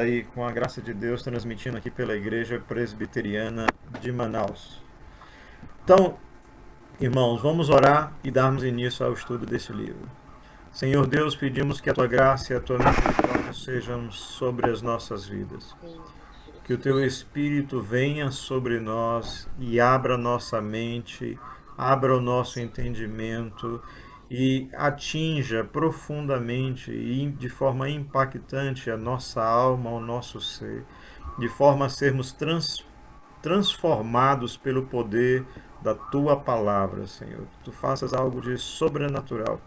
aí, com a graça de Deus, transmitindo aqui pela Igreja Presbiteriana de Manaus. Então, irmãos, vamos orar e darmos início ao estudo desse livro. Senhor Deus, pedimos que a tua graça e a tua misericórdia sejam sobre as nossas vidas. Que o teu Espírito venha sobre nós e abra nossa mente, abra o nosso entendimento e atinja profundamente e de forma impactante a nossa alma, o nosso ser, de forma a sermos transformados pelo poder da tua palavra, Senhor. Que tu faças algo de sobrenatural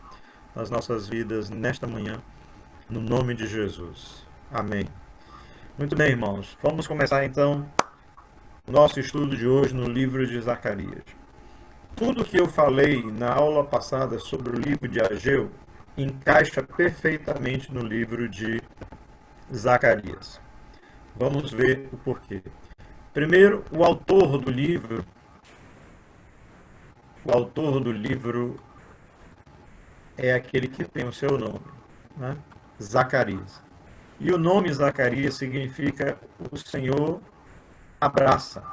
nas nossas vidas nesta manhã, no nome de Jesus. Amém. Muito bem, irmãos. Vamos começar então o nosso estudo de hoje no livro de Zacarias. Tudo que eu falei na aula passada sobre o livro de Ageu encaixa perfeitamente no livro de Zacarias. Vamos ver o porquê. Primeiro, o autor do livro é aquele que tem o seu nome, né? Zacarias. E o nome Zacarias significa o Senhor abraça.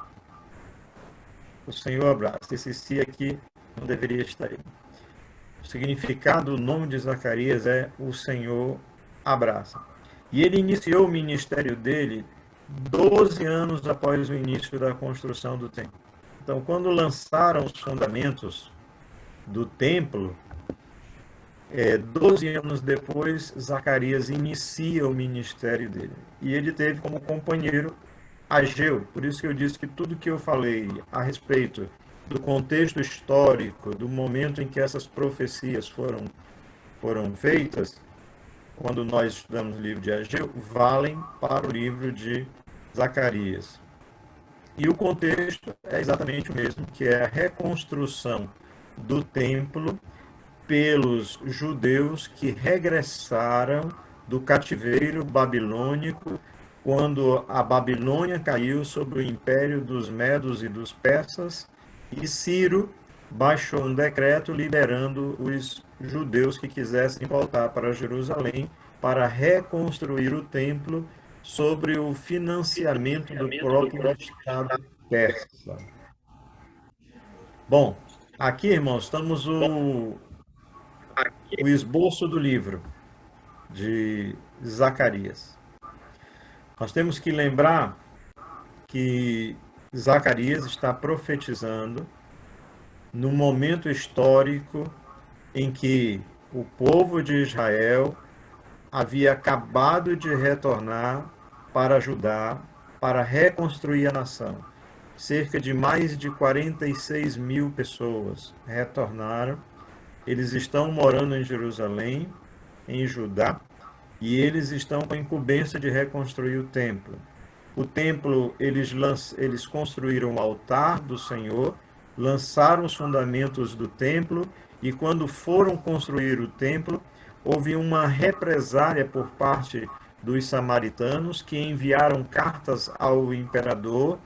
O Senhor abraça. Esse si aqui não deveria estar aí. O significado do nome de Zacarias é o Senhor abraça. E ele iniciou o ministério dele 12 anos após o início da construção do templo. Então, quando lançaram os fundamentos do templo, 12 anos depois, Zacarias inicia o ministério dele. E ele teve como companheiro Ageu. Por isso que eu disse que tudo que eu falei a respeito do contexto histórico, do momento em que essas profecias foram feitas, quando nós estudamos o livro de Ageu, valem para o livro de Zacarias. E o contexto é exatamente o mesmo, que é a reconstrução do templo pelos judeus que regressaram do cativeiro babilônico quando a Babilônia caiu sob o império dos Medos e dos Persas, e Ciro baixou um decreto liberando os judeus que quisessem voltar para Jerusalém para reconstruir o templo sobre o financiamento do próprio Estado persa. Bom, aqui, irmãos, estamos o esboço do livro de Zacarias. Nós temos que lembrar que Zacarias está profetizando no momento histórico em que o povo de Israel havia acabado de retornar para Judá, para reconstruir a nação. Cerca de mais de 46 mil pessoas retornaram. Eles estão morando em Jerusalém, em Judá, e eles estão com a incumbência de reconstruir o templo. O templo, eles construíram o altar do Senhor, lançaram os fundamentos do templo, e quando foram construir o templo, houve uma represália por parte dos samaritanos, que enviaram cartas ao imperador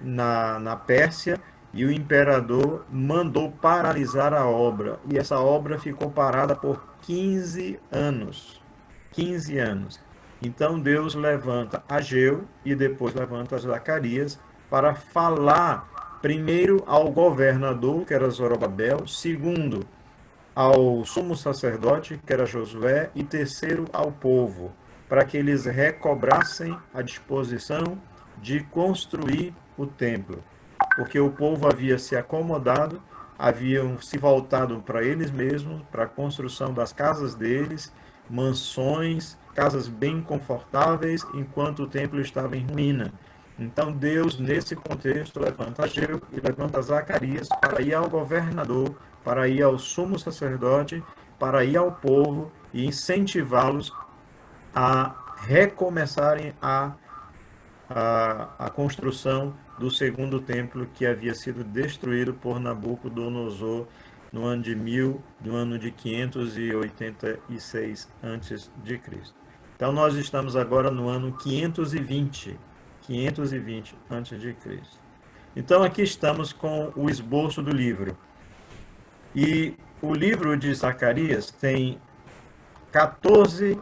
na Pérsia, e o imperador mandou paralisar a obra. E essa obra ficou parada por 15 anos. 15 anos. Então Deus levanta Ageu e depois levanta Zacarias para falar primeiro ao governador, que era Zorobabel, segundo ao sumo sacerdote, que era Josué, e terceiro ao povo, para que eles recobrassem a disposição de construir o templo. Porque o povo havia se acomodado, haviam se voltado para eles mesmos, para a construção das casas deles, mansões, casas bem confortáveis, enquanto o templo estava em ruína. Então Deus, nesse contexto, levanta Ageu e levanta Zacarias para ir ao governador, para ir ao sumo sacerdote, para ir ao povo e incentivá-los a recomeçarem a construção do segundo templo, que havia sido destruído por Nabucodonosor no ano de 586 a.C. Então nós estamos agora no ano 520 a.C. Então aqui estamos com o esboço do livro. E o livro de Zacarias tem 14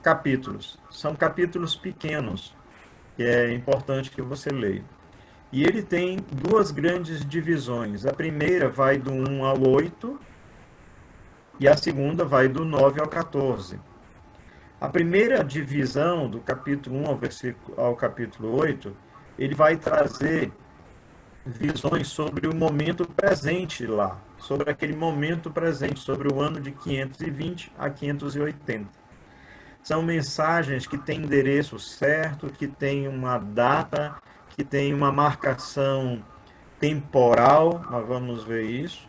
capítulos. São capítulos pequenos, que é importante que você leia. E ele tem duas grandes divisões. A primeira vai do 1 ao 8 e a segunda vai do 9 ao 14. A primeira divisão, do capítulo 1 ao capítulo 8, ele vai trazer visões sobre o momento presente lá, sobre aquele momento presente, sobre o ano de 520 a 580. São mensagens que têm endereço certo, que têm uma data, que têm uma marcação temporal, nós vamos ver isso.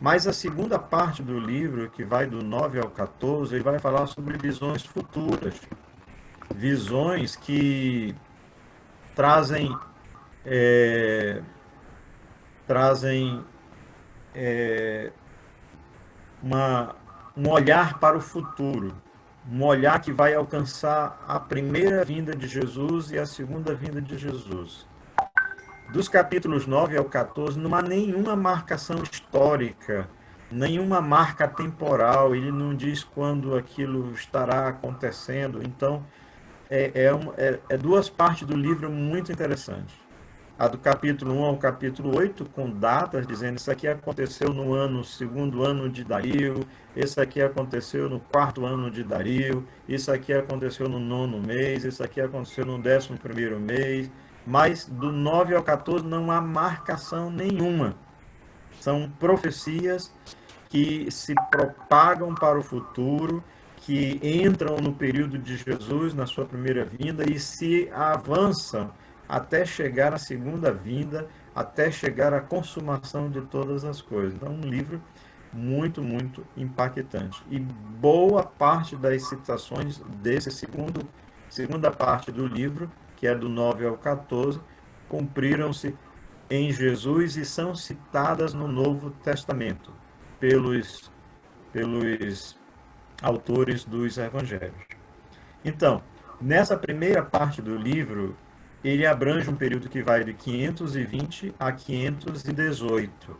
Mas a segunda parte do livro, que vai do 9 ao 14, ele vai falar sobre visões futuras. Visões que trazem, trazem um olhar para o futuro. Um olhar que vai alcançar a primeira vinda de Jesus e a segunda vinda de Jesus. Dos capítulos 9 ao 14, não há nenhuma marcação histórica, nenhuma marca temporal, ele não diz quando aquilo estará acontecendo. Então, é duas partes do livro muito interessantes. A do capítulo 1 ao capítulo 8, com datas, dizendo isso aqui aconteceu no segundo ano de Dario, isso aqui aconteceu no quarto ano de Dario, isso aqui aconteceu no nono mês, isso aqui aconteceu no 11º mês, mas do 9 ao 14 não há marcação nenhuma. São profecias que se propagam para o futuro, que entram no período de Jesus, na sua primeira vinda, e se avançam até chegar à segunda vinda, até chegar à consumação de todas as coisas. Então, um livro muito, muito impactante. E boa parte das citações desse segunda parte do livro, que é do 9 ao 14, cumpriram-se em Jesus e são citadas no Novo Testamento pelos autores dos evangelhos. Então, nessa primeira parte do livro, ele abrange um período que vai de 520 a 518.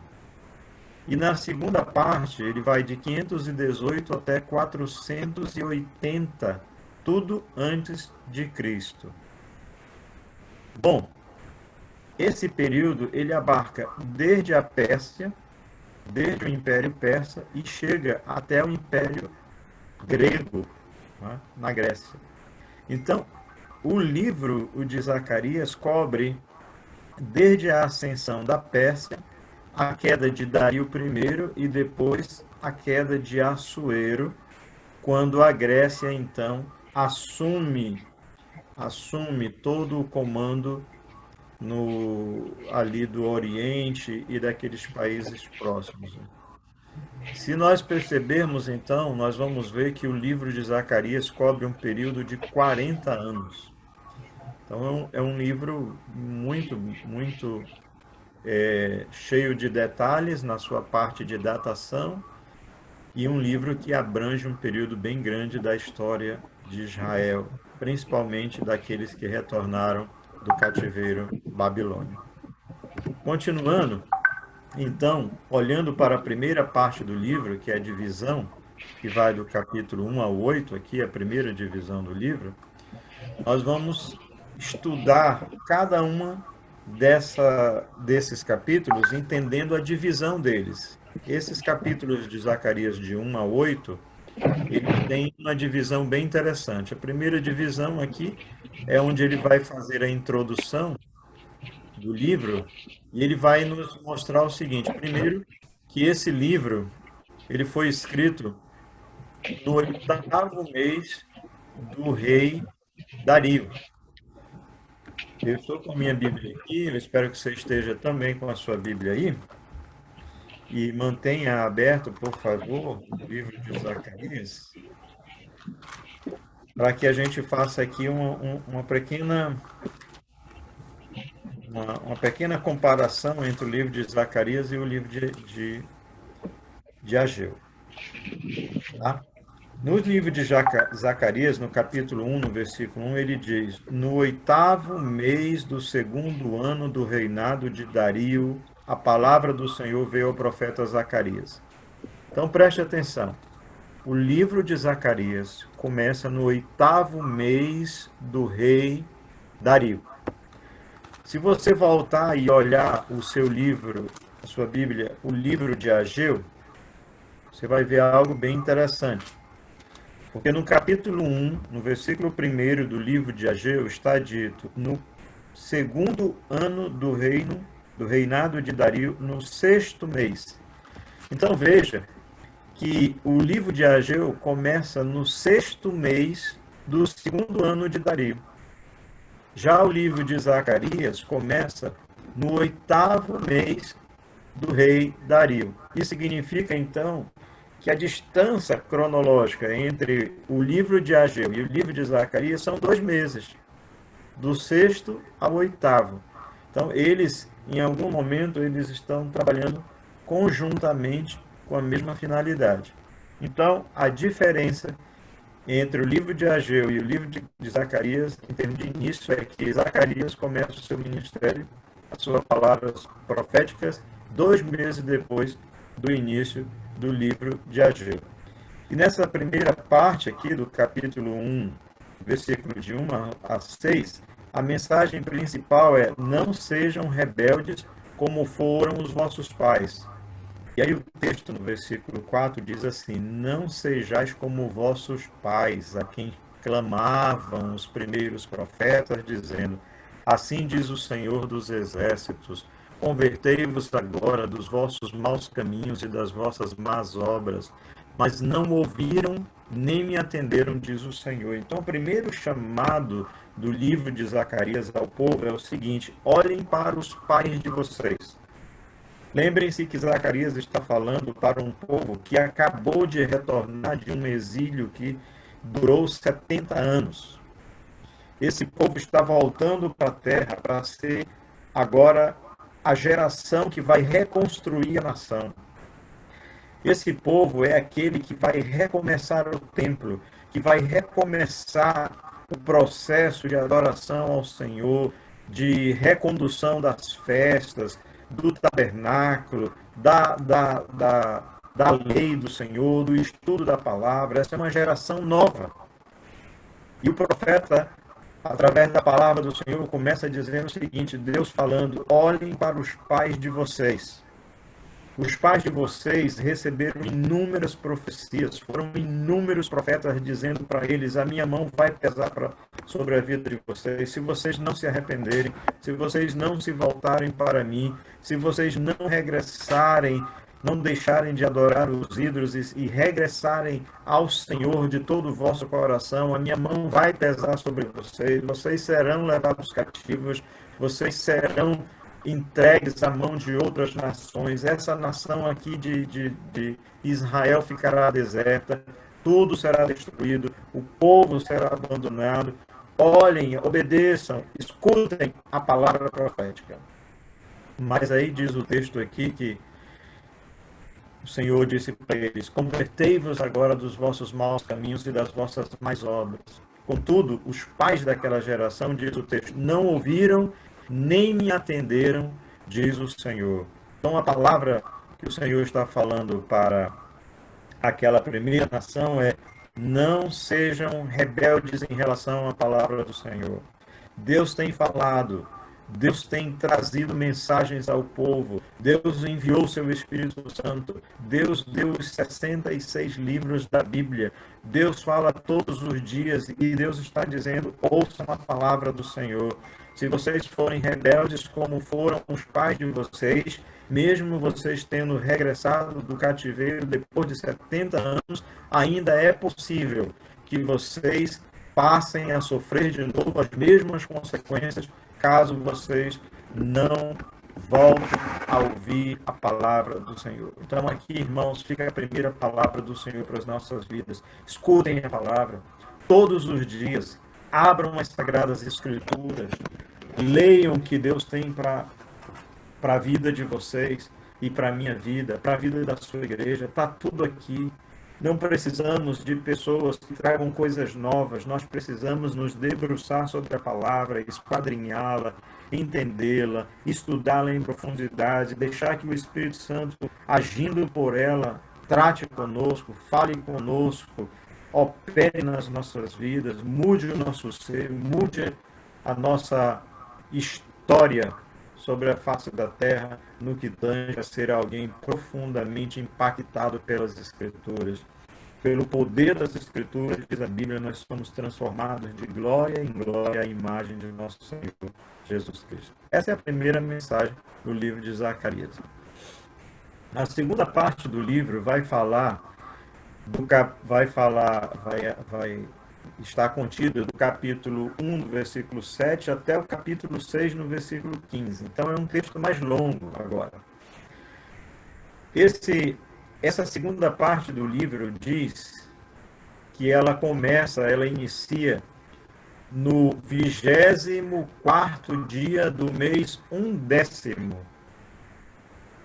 E na segunda parte, ele vai de 518 até 480, tudo antes de Cristo. Bom, esse período ele abarca desde a Pérsia, desde o Império Persa e chega até o Império Grego, né, na Grécia. Então, o livro de Zacarias cobre desde a ascensão da Pérsia, a queda de Dario I e depois a queda de Assuero, quando a Grécia, então, assume todo o comando ali do Oriente e daqueles países próximos. Se nós percebermos, então, nós vamos ver que o livro de Zacarias cobre um período de 40 anos. Então, é um livro muito, muito cheio de detalhes na sua parte de datação e um livro que abrange um período bem grande da história de Israel, principalmente daqueles que retornaram do cativeiro babilônico. Continuando, então, olhando para a primeira parte do livro, que é a divisão, que vai do capítulo 1 ao 8, aqui a primeira divisão do livro, nós vamos estudar cada uma desses capítulos, entendendo a divisão deles. Esses capítulos de Zacarias de 1 a 8, ele tem uma divisão bem interessante. A primeira divisão aqui é onde ele vai fazer a introdução do livro e ele vai nos mostrar o seguinte: primeiro, que esse livro ele foi escrito no 8º mês do rei Dario. Eu estou com a minha Bíblia aqui, eu espero que você esteja também com a sua Bíblia aí. E mantenha aberto, por favor, o livro de Zacarias, para que a gente faça aqui uma pequena comparação entre o livro de Zacarias e o livro de Ageu. Tá? No livro de Zacarias, no capítulo 1, no versículo 1, ele diz: no 8º mês do segundo ano do reinado de Dario, a palavra do Senhor veio ao profeta Zacarias. Então preste atenção. o livro de Zacarias começa no 8º mês do rei Dario. Se você voltar e olhar o seu livro, a sua Bíblia, o livro de Ageu, você vai ver algo bem interessante. Porque no capítulo 1, no versículo 1º do livro de Ageu, está dito: no segundo ano do reinado de Dario, no 6º mês. Então veja que o livro de Ageu começa no 6º mês do segundo ano de Dario. Já o livro de Zacarias começa no 8º mês do rei Dario. Isso significa, então, que a distância cronológica entre o livro de Ageu e o livro de Zacarias são 2 meses, do 6º ao 8º. Então, eles, em algum momento, eles estão trabalhando conjuntamente com a mesma finalidade. Então, a diferença entre o livro de Ageu e o livro de Zacarias, em termos de início, é que Zacarias começa o seu ministério, as suas palavras proféticas, 2 meses depois do início do livro de Ageu. E nessa primeira parte aqui do capítulo 1, versículo de 1 a 6, a mensagem principal é: não sejam rebeldes como foram os vossos pais. E aí o texto no versículo 4 diz assim: não sejais como vossos pais, a quem clamavam os primeiros profetas, dizendo: assim diz o Senhor dos Exércitos, convertei-vos agora dos vossos maus caminhos e das vossas más obras. Mas não ouviram nem me atenderam, diz o Senhor. Então, o primeiro chamado do livro de Zacarias ao povo é o seguinte: olhem para os pais de vocês. Lembrem-se que Zacarias está falando para um povo que acabou de retornar de um exílio que durou 70 anos. Esse povo está voltando para a terra para ser agora a geração que vai reconstruir a nação. Esse povo é aquele que vai recomeçar o templo, que vai recomeçar o processo de adoração ao Senhor, de recondução das festas, do tabernáculo, da lei do Senhor, do estudo da palavra. Essa é uma geração nova. E o profeta, através da palavra do Senhor, começa dizendo o seguinte: Deus falando: olhem para os pais de vocês. Os pais de vocês receberam inúmeras profecias, foram inúmeros profetas dizendo para eles: a minha mão vai pesar sobre a vida de vocês, se vocês não se arrependerem, se vocês não se voltarem para mim, se vocês não regressarem, não deixarem de adorar os ídolos e regressarem ao Senhor de todo o vosso coração, a minha mão vai pesar sobre vocês, vocês serão levados cativos, vocês serão entregues à mão de outras nações. Essa nação aqui de Israel ficará deserta, tudo será destruído, o povo será abandonado. Olhem, obedeçam, escutem a palavra profética. Mas aí diz o texto aqui que o Senhor disse para eles: convertei-vos agora dos vossos maus caminhos e das vossas más obras. Contudo, os pais daquela geração, diz o texto, não ouviram nem me atenderam, diz o Senhor. Então a palavra que o Senhor está falando para aquela primeira nação é: não sejam rebeldes em relação à palavra do Senhor. Deus tem falado, Deus tem trazido mensagens ao povo, Deus enviou o seu Espírito Santo, Deus deu os 66 livros da Bíblia, Deus fala todos os dias e Deus está dizendo: ouçam a palavra do Senhor. Se vocês forem rebeldes como foram os pais de vocês, mesmo vocês tendo regressado do cativeiro depois de 70 anos, ainda é possível que vocês passem a sofrer de novo as mesmas consequências caso vocês não voltem a ouvir a palavra do Senhor. Então aqui, irmãos, fica a primeira palavra do Senhor para as nossas vidas. Escutem a palavra todos os dias. Abram as Sagradas Escrituras. Leiam o que Deus tem para a vida de vocês e para a minha vida, para a vida da sua igreja. Está tudo aqui. Não precisamos de pessoas que tragam coisas novas. Nós precisamos nos debruçar sobre a palavra, esquadrinhá-la, entendê-la, estudá-la em profundidade, deixar que o Espírito Santo, agindo por ela, trate conosco, fale conosco, opere nas nossas vidas, mude o nosso ser, mude a nossa história sobre a face da terra, no que tange a ser alguém profundamente impactado pelas Escrituras. Pelo poder das Escrituras, diz a Bíblia, nós somos transformados de glória em glória à imagem de nosso Senhor Jesus Cristo. Essa é a primeira mensagem do livro de Zacarias. A segunda parte do livro vai estar contida do capítulo 1, do versículo 7, até o capítulo 6, no versículo 15. Então, é um texto mais longo agora. Essa segunda parte do livro diz que ela inicia no 24º dia do mês 1/10.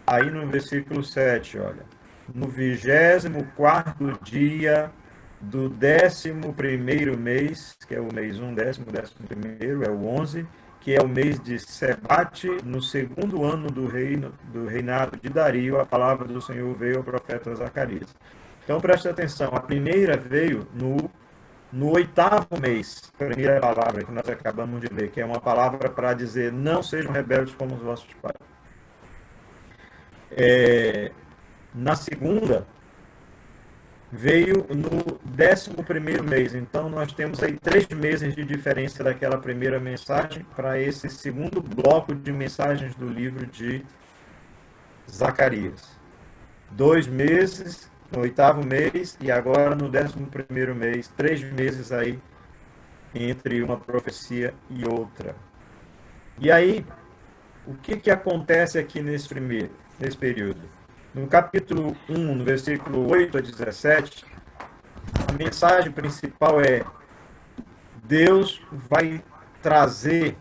Aí no versículo 7, olha. No 24º dia do 11º mês, que é o mês 1/10, 11º é o 11, que é o mês de Sebate, no segundo ano do reinado de Dario, a palavra do Senhor veio ao profeta Zacarias. Então preste atenção, a primeira veio no 8º mês, primeira palavra que nós acabamos de ver, que é uma palavra para dizer, não sejam rebeldes como os vossos pais. Na segunda, veio no 11º mês. Então, nós temos aí 3 meses de diferença daquela primeira mensagem para esse segundo bloco de mensagens do livro de Zacarias. 2 meses no 8º mês e agora no 11º mês. 3 meses aí entre uma profecia e outra. E aí, o que acontece aqui nesse período? No capítulo 1, no versículo 8 a 17, a mensagem principal é: Deus vai trazer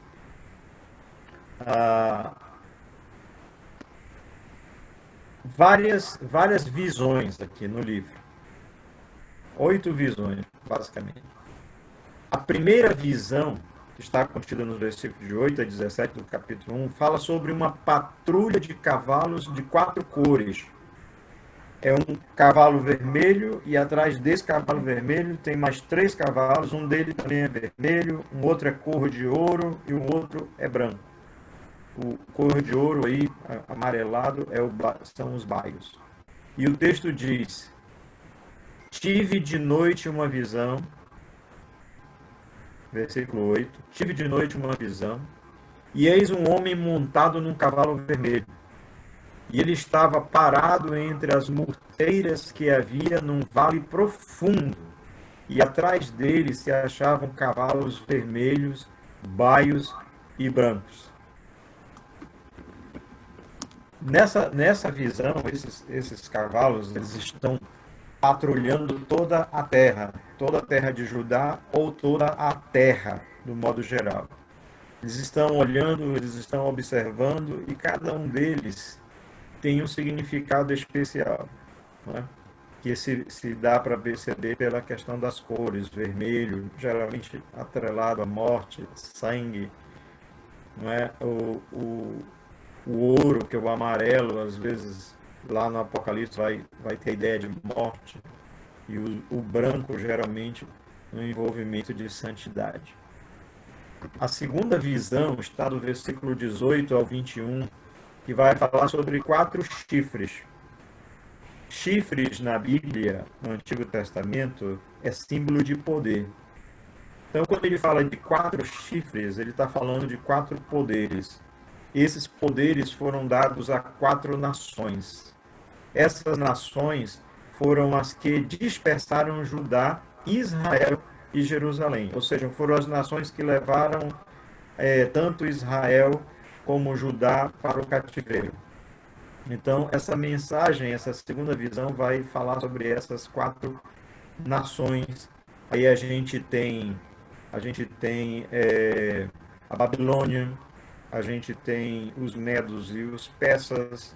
várias visões aqui no livro. 8 visões, basicamente. A primeira visão, que está contida nos versículos de 8 a 17 do capítulo 1, fala sobre uma patrulha de cavalos de 4 cores. É um cavalo vermelho e atrás desse cavalo vermelho tem mais 3 cavalos. Um deles também é vermelho, um outro é cor de ouro e um outro é branco. O cor de ouro aí, amarelado, são os baios. E o texto diz: tive de noite uma visão. Versículo 8. Tive de noite uma visão, e eis um homem montado num cavalo vermelho. E ele estava parado entre as murteiras que havia num vale profundo. E atrás dele se achavam cavalos vermelhos, baios e brancos. Nessa visão, esses cavalos, eles estão patrulhando toda a terra de Judá, ou toda a terra, do modo geral. Eles estão olhando, eles estão observando, e cada um deles tem um significado especial, não é? Que se dá para perceber pela questão das cores. Vermelho, geralmente atrelado à morte, sangue, não é? O ouro, que é o amarelo, às vezes lá no Apocalipse vai ter a ideia de morte, e o branco geralmente no envolvimento de santidade. A segunda visão está do versículo 18 ao 21, que vai falar sobre 4 chifres. Chifres na Bíblia, no Antigo Testamento, é símbolo de poder. Então, quando ele fala de 4 chifres, ele está falando de 4 poderes. Esses poderes foram dados a 4 nações. Essas nações foram as que dispersaram Judá, Israel e Jerusalém. Ou seja, foram as nações que levaram tanto Israel como Judá para o cativeiro. Então, essa mensagem, essa segunda visão, vai falar sobre essas 4 nações. Aí a gente tem a Babilônia, a gente tem os medos e os persas,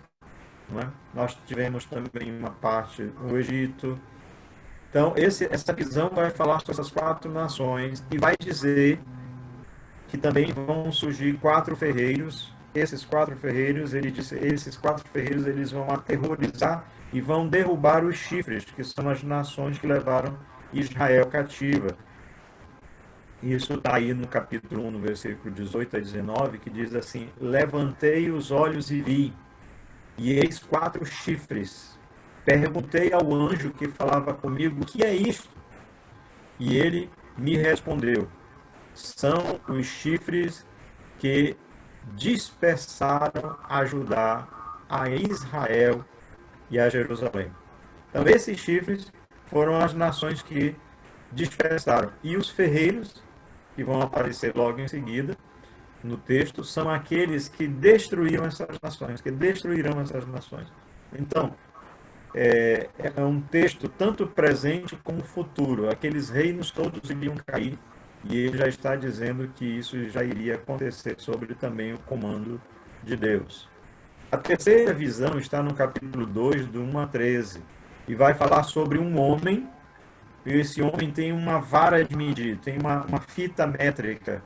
não é? Nós tivemos também uma parte no Egito. Então, essa visão vai falar sobre essas 4 nações e vai dizer que também vão surgir 4 ferreiros esses 4 ferreiros, ele disse, esses 4 ferreiros eles vão aterrorizar e vão derrubar os chifres, que são as nações que levaram Israel cativa. Isso está aí no capítulo 1, no versículo 18 a 19, que diz assim: levantei os olhos e vi, e eis 4 chifres. Perguntei ao anjo que falava comigo: o que é isto? E ele me respondeu: são os chifres que dispersaram a Judá, a Israel e a Jerusalém. Então, esses chifres foram as nações que dispersaram. E os ferreiros, que vão aparecer logo em seguida no texto, são aqueles que destruíram essas nações, que destruirão essas nações. Então, é um texto tanto presente como futuro. Aqueles reinos todos iriam cair, e ele já está dizendo que isso já iria acontecer sobre também o comando de Deus. A terceira visão está no capítulo 2, do 1 a 13, e vai falar sobre um homem, e esse homem tem uma vara de medir, tem uma fita métrica,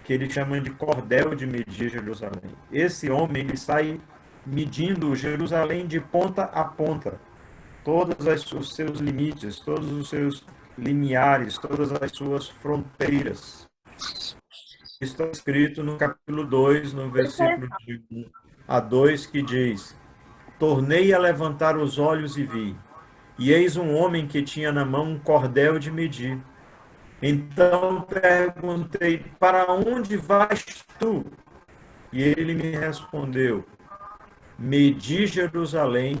que ele chama de cordel de medir Jerusalém. Esse homem, ele sai medindo Jerusalém de ponta a ponta, todos os seus limites, todos os seus limiares, todas as suas fronteiras. Está escrito no capítulo 2, no versículo de 1 a 2, que diz: tornei a levantar os olhos e vi, e eis um homem que tinha na mão um cordel de medir. Então perguntei: para onde vais tu? E ele me respondeu: medi Jerusalém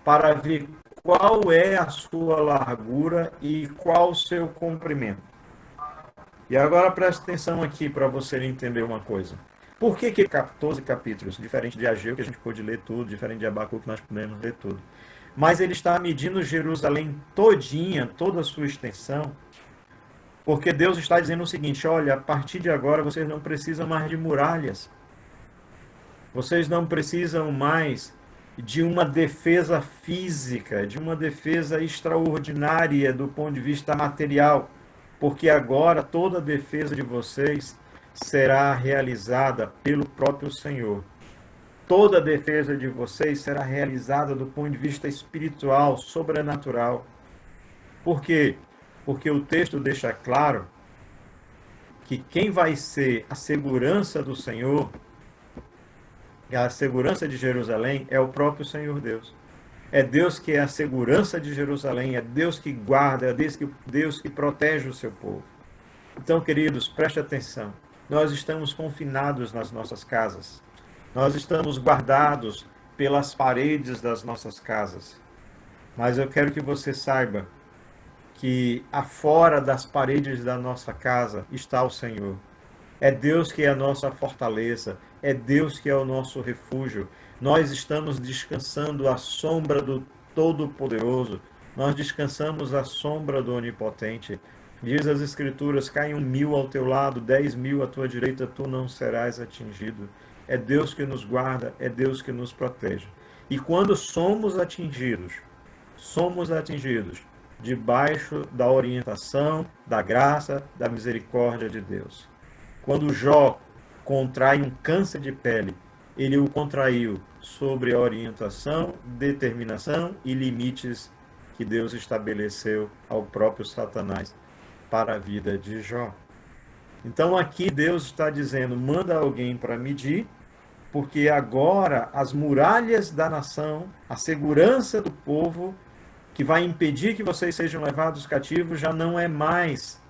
para ver qual é a sua largura e qual o seu comprimento. E agora preste atenção aqui para você entender uma coisa. Por que 14 capítulos? Diferente de Ageu, que a gente pôde ler tudo, diferente de Abacuque, que nós podemos ler tudo. Mas ele está medindo Jerusalém todinha, toda a sua extensão, porque Deus está dizendo o seguinte: olha, a partir de agora vocês não precisam mais de muralhas. Vocês não precisam mais de uma defesa física, de uma defesa extraordinária do ponto de vista material, porque agora toda a defesa de vocês será realizada pelo próprio Senhor. Toda a defesa de vocês será realizada do ponto de vista espiritual, sobrenatural. Por quê? Porque o texto deixa claro que quem vai ser a segurança do Senhor, a segurança de Jerusalém, é o próprio Senhor Deus. É Deus que é a segurança de Jerusalém, é Deus que guarda, é Deus que protege o seu povo. Então, queridos, preste atenção. Nós estamos confinados nas nossas casas. Nós estamos guardados pelas paredes das nossas casas. Mas eu quero que você saiba que afora das paredes da nossa casa está o Senhor. É Deus que é a nossa fortaleza, é Deus que é o nosso refúgio. Nós estamos descansando à sombra do Todo-Poderoso, nós descansamos à sombra do Onipotente. Diz as Escrituras: caem 1.000 ao teu lado, 10.000 à tua direita, tu não serás atingido. É Deus que nos guarda, é Deus que nos protege. E quando somos atingidos debaixo da orientação, da graça, da misericórdia de Deus. Quando Jó contrai um câncer de pele, ele o contraiu sobre a orientação, determinação e limites que Deus estabeleceu ao próprio Satanás para a vida de Jó. Então aqui Deus está dizendo: manda alguém para medir, porque agora as muralhas da nação, a segurança do povo, que vai impedir que vocês sejam levados cativos, já não é mais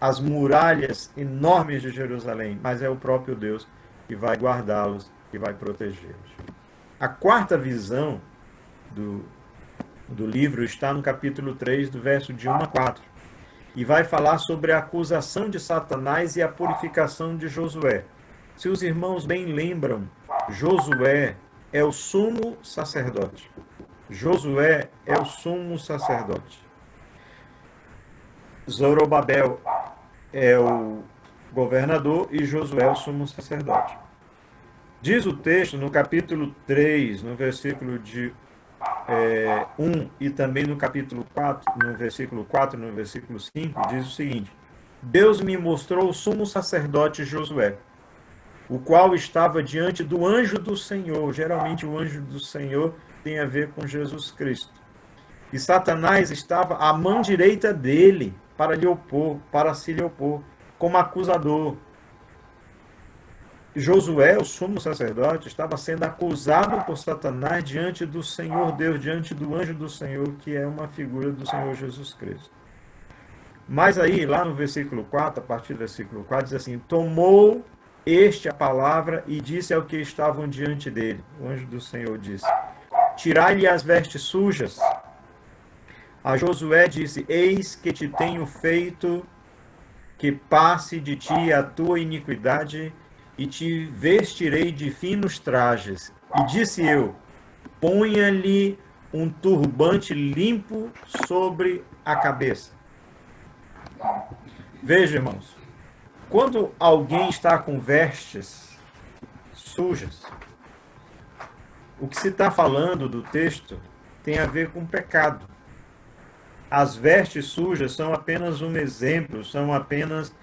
as muralhas enormes de Jerusalém, mas é o próprio Deus que vai guardá-los, que vai protegê-los. A quarta visão do livro está no capítulo 3, do verso de 1 a 4, e vai falar sobre a acusação de Satanás e a purificação de Josué. Se os irmãos bem lembram, Josué é o sumo sacerdote. Josué é o sumo sacerdote. Zorobabel é o governador e Josué é o sumo sacerdote. Diz o texto no capítulo 3, no versículo de 1 e também no capítulo 4, no versículo 4 e no versículo 5, diz o seguinte: Deus me mostrou o sumo sacerdote Josué. o qual estava diante do anjo do Senhor. Geralmente o anjo do Senhor tem a ver com Jesus Cristo. E Satanás estava à mão direita dele para lhe opor, para se lhe opor, como acusador. Josué, o sumo sacerdote, estava sendo acusado por Satanás diante do Senhor Deus, diante do anjo do Senhor, que é uma figura do Senhor Jesus Cristo. Mas aí, lá no versículo 4, a partir do versículo 4, diz assim: tomou este a palavra e disse ao que estavam diante dele. O anjo do Senhor disse: tirai-lhe as vestes sujas. A Josué disse: eis que te tenho feito que passe de ti a tua iniquidade e te vestirei de finos trajes. E disse eu: ponha-lhe um turbante limpo sobre a cabeça. Veja, irmãos, quando alguém está com vestes sujas, o que se está falando do texto tem a ver com pecado. As vestes sujas são apenas um exemplo, são apenas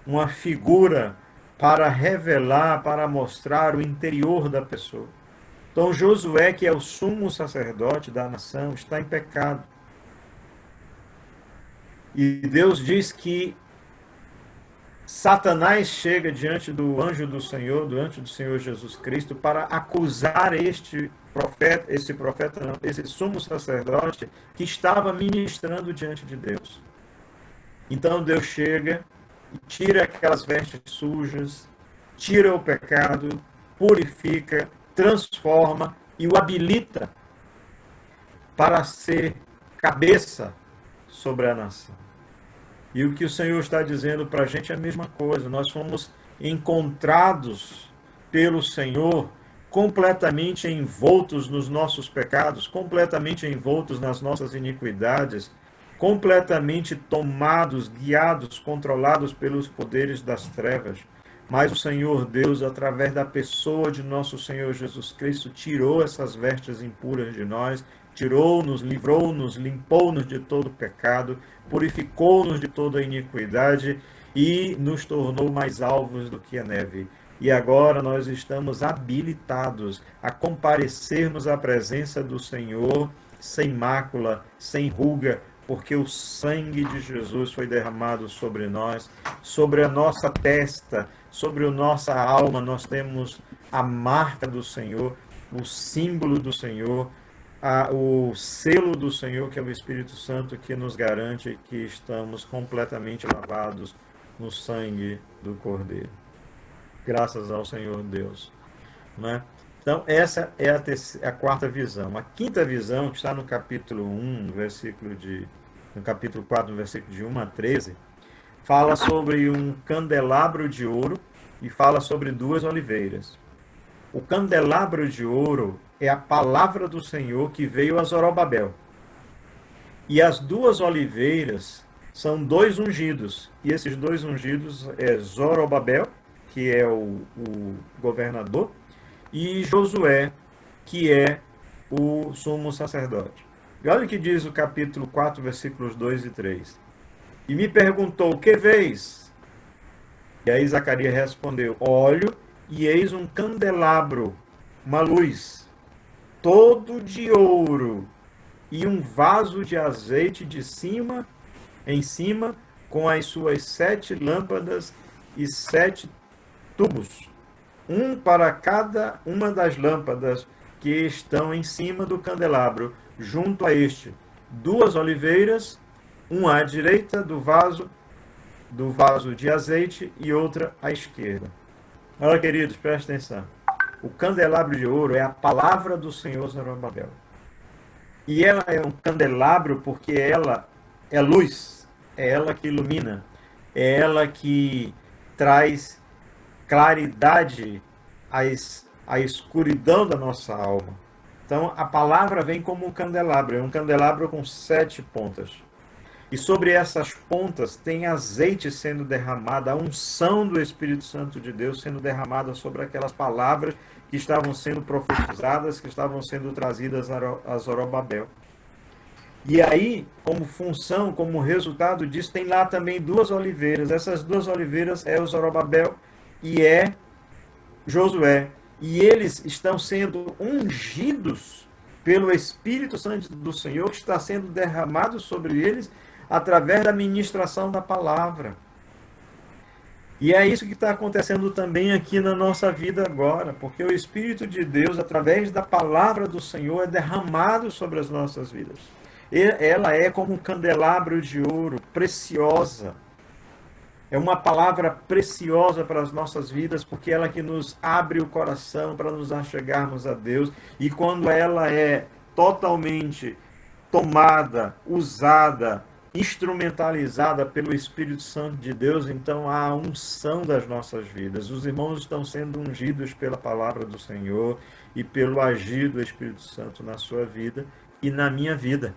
uma figura para revelar, para mostrar o interior da pessoa. Então Josué, que é o sumo sacerdote da nação, está em pecado. E Deus diz que Satanás chega diante do anjo do Senhor, diante do Senhor Jesus Cristo, para acusar esse sumo sacerdote que estava ministrando diante de Deus. Então Deus chega e tira aquelas vestes sujas, tira o pecado, purifica, transforma e o habilita para ser cabeça sobre a nação. E o que o Senhor está dizendo para a gente é a mesma coisa. Nós fomos encontrados pelo Senhor completamente envoltos nos nossos pecados, completamente envoltos nas nossas iniquidades, completamente tomados, guiados, controlados pelos poderes das trevas. Mas o Senhor Deus, através da pessoa de nosso Senhor Jesus Cristo, tirou essas vestes impuras de nós, tirou-nos, livrou-nos, limpou-nos de todo pecado, purificou-nos de toda iniquidade e nos tornou mais alvos do que a neve. E agora nós estamos habilitados a comparecermos à presença do Senhor sem mácula, sem ruga, porque o sangue de Jesus foi derramado sobre nós, sobre a nossa testa, sobre a nossa alma. Nós temos a marca do Senhor, o símbolo do Senhor, o selo do Senhor, que é o Espírito Santo, que nos garante que estamos completamente lavados no sangue do Cordeiro. Graças ao Senhor Deus. Né? Então, essa é a quarta visão. A quinta visão, que está no capítulo 1, no capítulo 4, no versículo de 1 a 13, fala sobre um candelabro de ouro e fala sobre duas oliveiras. O candelabro de ouro é a palavra do Senhor que veio a Zorobabel. E as duas oliveiras são dois ungidos. E esses dois ungidos é Zorobabel, que é o governador, e Josué, que é o sumo sacerdote. E olha o que diz o capítulo 4, versículos 2 e 3. E me perguntou: que vês? E aí Zacarias respondeu: olho, e eis um candelabro, uma luz, todo de ouro, e um vaso de azeite em cima, com as suas 7 lâmpadas e 7 tubos, um para cada uma das lâmpadas que estão em cima do candelabro, junto a este, 2 oliveiras, uma à direita do vaso de azeite e outra à esquerda. Olha, queridos, prestem atenção. O candelabro de ouro é a palavra do Senhor Zorobabel. E ela é um candelabro porque ela é luz, é ela que ilumina, é ela que traz claridade à escuridão da nossa alma. Então, a palavra vem como um candelabro, é um candelabro com 7 pontas. E sobre essas pontas tem azeite sendo derramado, a unção do Espírito Santo de Deus sendo derramada sobre aquelas palavras que estavam sendo profetizadas, que estavam sendo trazidas a Zorobabel. E aí, como função, como resultado disso, tem lá também 2 oliveiras. Essas 2 oliveiras é o Zorobabel e é Josué. E eles estão sendo ungidos pelo Espírito Santo do Senhor, que está sendo derramado sobre eles através da ministração da palavra. E é isso que está acontecendo também aqui na nossa vida agora, porque o Espírito de Deus, através da palavra do Senhor, é derramado sobre as nossas vidas. Ela é como um candelabro de ouro, preciosa. É uma palavra preciosa para as nossas vidas, porque ela que nos abre o coração para nos achegarmos a Deus. E quando ela é totalmente tomada, usada, instrumentalizada pelo Espírito Santo de Deus, então há a unção das nossas vidas. Os irmãos estão sendo ungidos pela palavra do Senhor e pelo agir do Espírito Santo na sua vida e na minha vida.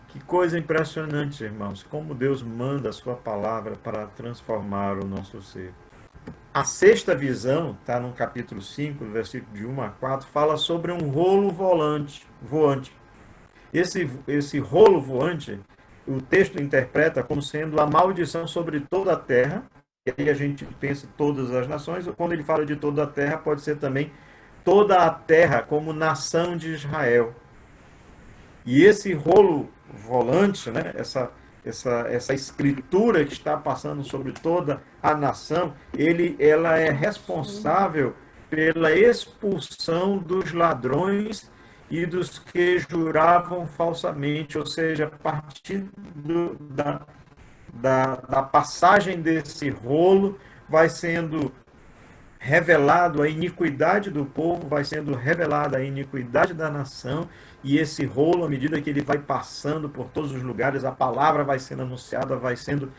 Que coisa impressionante, irmãos, como Deus manda a sua palavra para transformar o nosso ser. A sexta visão, está no capítulo 5, versículo de 1 a 4, fala sobre um rolo voante. Esse rolo voante, o texto interpreta como sendo a maldição sobre toda a terra, e aí a gente pensa todas as nações, quando ele fala de toda a terra, pode ser também toda a terra como nação de Israel. E esse rolo volante, né, essa escritura que está passando sobre toda a nação, ela é responsável pela expulsão dos ladrões e dos que juravam falsamente, ou seja, a partir da passagem desse rolo vai sendo revelado a iniquidade do povo, vai sendo revelada a iniquidade da nação, e esse rolo, à medida que ele vai passando por todos os lugares, a palavra vai sendo anunciada, vai sendo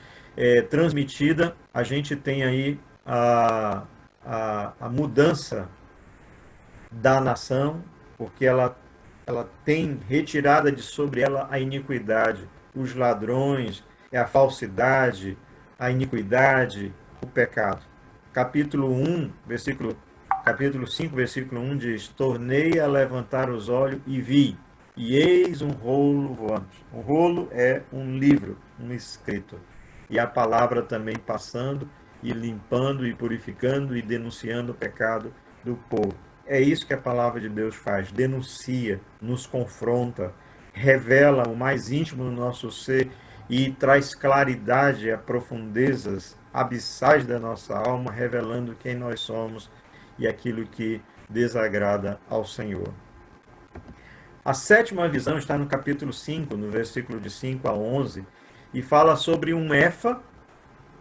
transmitida, a gente tem aí a mudança da nação, porque ela tem retirada de sobre ela a iniquidade, os ladrões, a falsidade, a iniquidade, o pecado. Capítulo 5, versículo 1 diz: Tornei a levantar os olhos e vi, e eis um rolo voante. Um rolo é um livro, um escrito. E a palavra também passando e limpando e purificando e denunciando o pecado do povo. É isso que a palavra de Deus faz, denuncia, nos confronta, revela o mais íntimo do nosso ser e traz claridade a profundezas abissais da nossa alma, revelando quem nós somos e aquilo que desagrada ao Senhor. A sétima visão está no capítulo 5, no versículo de 5 a 11, e fala sobre um efa,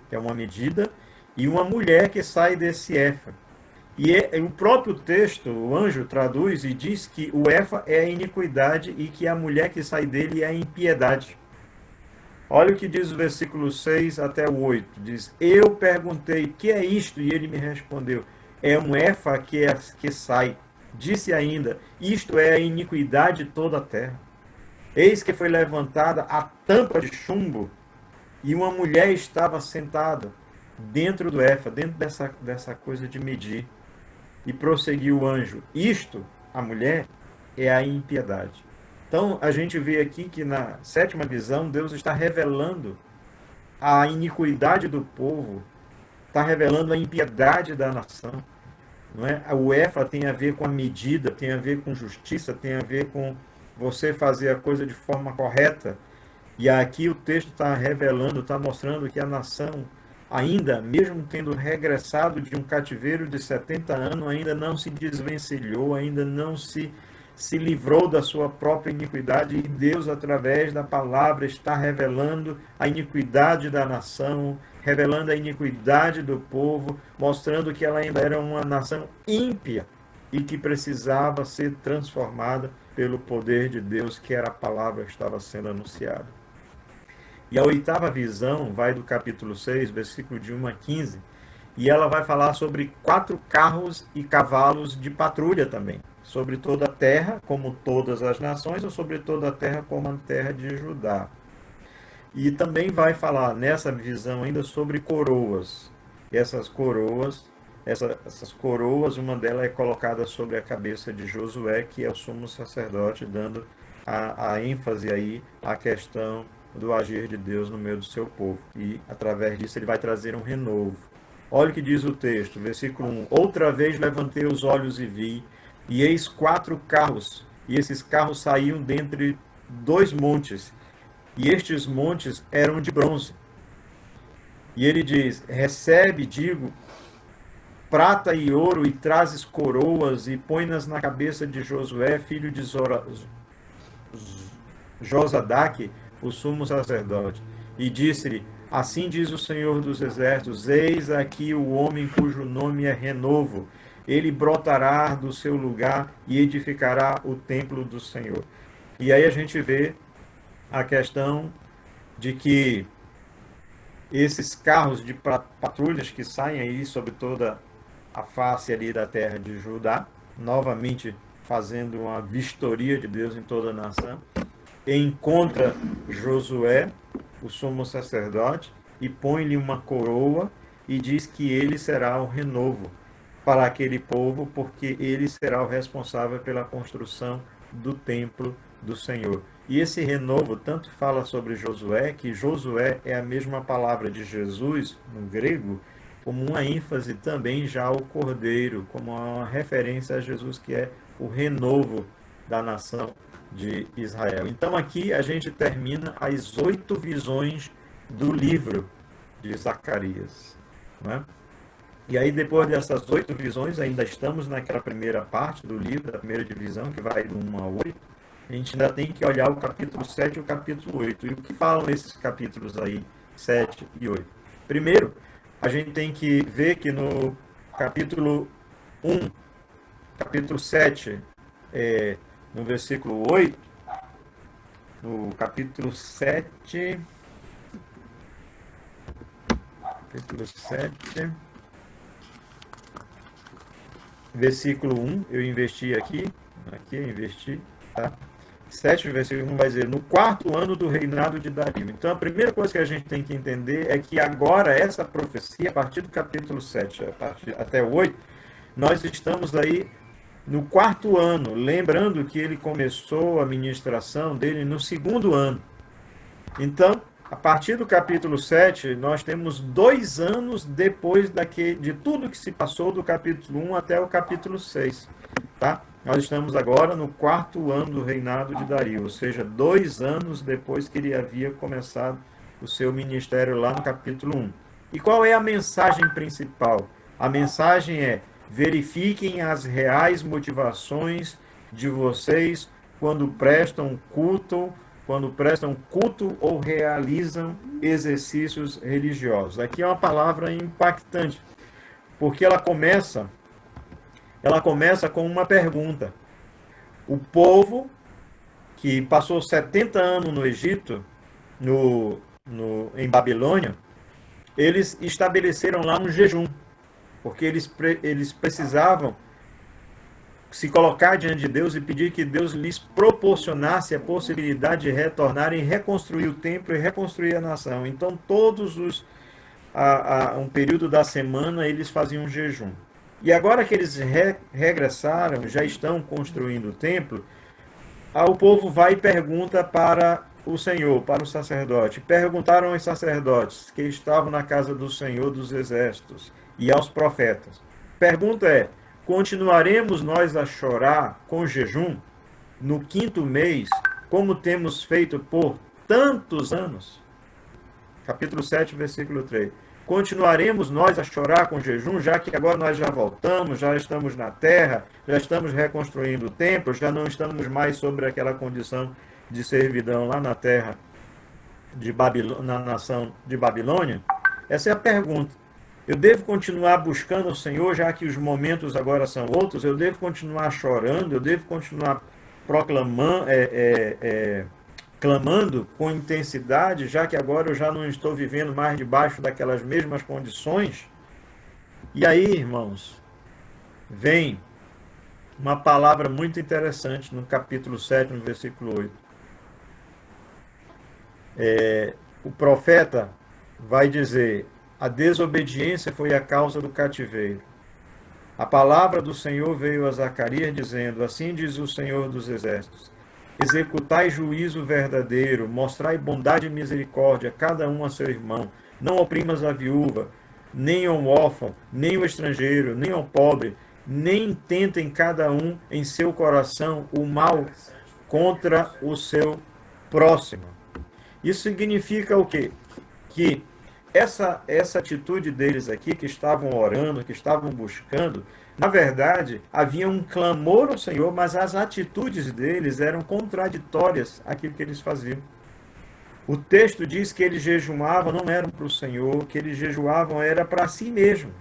que é uma medida, e uma mulher que sai desse efa. E o próprio texto, o anjo traduz e diz que o efa é a iniquidade e que a mulher que sai dele é a impiedade. Olha o que diz o versículo 6 até o 8. Diz: Eu perguntei, que é isto? E ele me respondeu: É um efa que sai. Disse ainda: Isto é a iniquidade de toda a terra. Eis que foi levantada a tampa de chumbo, e uma mulher estava sentada dentro do efa, dentro dessa coisa de medir. E prosseguiu o anjo: Isto, a mulher, é a impiedade. Então, a gente vê aqui que na sétima visão, Deus está revelando a iniquidade do povo, está revelando a impiedade da nação. Não é? O efa tem a ver com a medida, tem a ver com justiça, tem a ver com você fazer a coisa de forma correta. E aqui o texto está revelando, está mostrando que a nação, ainda, mesmo tendo regressado de um cativeiro de 70 anos, ainda não se desvencilhou, ainda não se livrou da sua própria iniquidade, e Deus, através da palavra, está revelando a iniquidade da nação, revelando a iniquidade do povo, mostrando que ela ainda era uma nação ímpia e que precisava ser transformada pelo poder de Deus, que era a palavra que estava sendo anunciada. E a oitava visão vai do capítulo 6, versículo de 1 a 15, e ela vai falar sobre 4 carros e cavalos de patrulha também, sobre toda a terra, como todas as nações, ou sobre toda a terra, como a terra de Judá. E também vai falar nessa visão ainda sobre coroas. Essas coroas, uma delas é colocada sobre a cabeça de Josué, que é o sumo sacerdote, dando a ênfase aí à questão do agir de Deus no meio do seu povo. E através disso ele vai trazer um renovo. Olha o que diz o texto, versículo 1. Outra vez levantei os olhos e vi, e eis 4 carros, e esses carros saíam dentre 2 montes, e estes montes eram de bronze. E ele diz: recebe, digo, prata e ouro, e trazes coroas, e põe-nas na cabeça de Josué, filho de Josadaque, o sumo sacerdote. E disse-lhe: assim diz o Senhor dos Exércitos: eis aqui o homem cujo nome é Renovo. Ele brotará do seu lugar e edificará o templo do Senhor. E aí a gente vê a questão de que esses carros de patrulhas que saem aí sobre toda a face ali da terra de Judá, novamente fazendo uma vistoria de Deus em toda a nação, encontra Josué, o sumo sacerdote, e põe-lhe uma coroa e diz que ele será o renovo para aquele povo, porque ele será o responsável pela construção do templo do Senhor. E esse renovo tanto fala sobre Josué, que Josué é a mesma palavra de Jesus no grego, como uma ênfase também já ao Cordeiro, como uma referência a Jesus, que é o renovo da nação de Israel. Então aqui a gente termina as 8 visões do livro de Zacarias, né? E aí, depois dessas 8 visões, ainda estamos naquela primeira parte do livro, da primeira divisão, que vai do 1 ao 8. A gente ainda tem que olhar o capítulo 7 e o capítulo 8. E o que falam esses capítulos aí, 7 e 8? Primeiro, a gente tem que ver que no capítulo 1, capítulo 7, no versículo 8, no capítulo 7, versículo 1, eu investi aqui eu investi, tá? 7, versículo 1 vai dizer, no 4º ano do reinado de Dario. Então, a primeira coisa que a gente tem que entender é que agora essa profecia, a partir do capítulo 7 até o 8, nós estamos aí no 4º ano, lembrando que ele começou a ministração dele no 2º ano. Então, a partir do capítulo 7, nós temos 2 anos depois de tudo que se passou do capítulo 1 até o capítulo 6. Tá? Nós estamos agora no 4º ano do reinado de Dario, ou seja, 2 anos depois que ele havia começado o seu ministério lá no capítulo 1. E qual é a mensagem principal? A mensagem é: verifiquem as reais motivações de vocês quando prestam culto ou realizam exercícios religiosos. Aqui é uma palavra impactante, porque ela começa com uma pergunta. O povo que passou 70 anos no Egito, em Babilônia, eles estabeleceram lá um jejum, porque eles precisavam se colocar diante de Deus e pedir que Deus lhes proporcionasse a possibilidade de retornarem e reconstruir o templo e reconstruir a nação. Então, um período da semana, eles faziam um jejum. E agora que eles regressaram, já estão construindo o templo, o povo vai e pergunta para o Senhor, para o sacerdote. Perguntaram aos sacerdotes que estavam na casa do Senhor dos Exércitos e aos profetas. Pergunta é: continuaremos nós a chorar com jejum no 5º mês, como temos feito por tantos anos? Capítulo 7, versículo 3. Continuaremos nós a chorar com jejum, já que agora nós já voltamos, já estamos na terra, já estamos reconstruindo o templo, já não estamos mais sobre aquela condição de servidão lá na terra na nação de Babilônia? Essa é a pergunta. Eu devo continuar buscando o Senhor, já que os momentos agora são outros? Eu devo continuar chorando? Eu devo continuar proclamando, clamando com intensidade, já que agora eu já não estou vivendo mais debaixo daquelas mesmas condições? E aí, irmãos, vem uma palavra muito interessante no capítulo 7, no versículo 8. O profeta vai dizer: a desobediência foi a causa do cativeiro. A palavra do Senhor veio a Zacarias dizendo: assim diz o Senhor dos Exércitos, executai juízo verdadeiro, mostrai bondade e misericórdia, cada um a seu irmão, não oprimas a viúva, nem ao órfão, nem ao estrangeiro, nem ao pobre, nem intentem cada um em seu coração o mal contra o seu próximo. Isso significa o quê? Que essa atitude deles aqui, que estavam orando, que estavam buscando, na verdade, havia um clamor ao Senhor, mas as atitudes deles eram contraditórias àquilo que eles faziam. O texto diz que eles jejuavam não eram para o Senhor, que eles jejuavam era para si mesmos.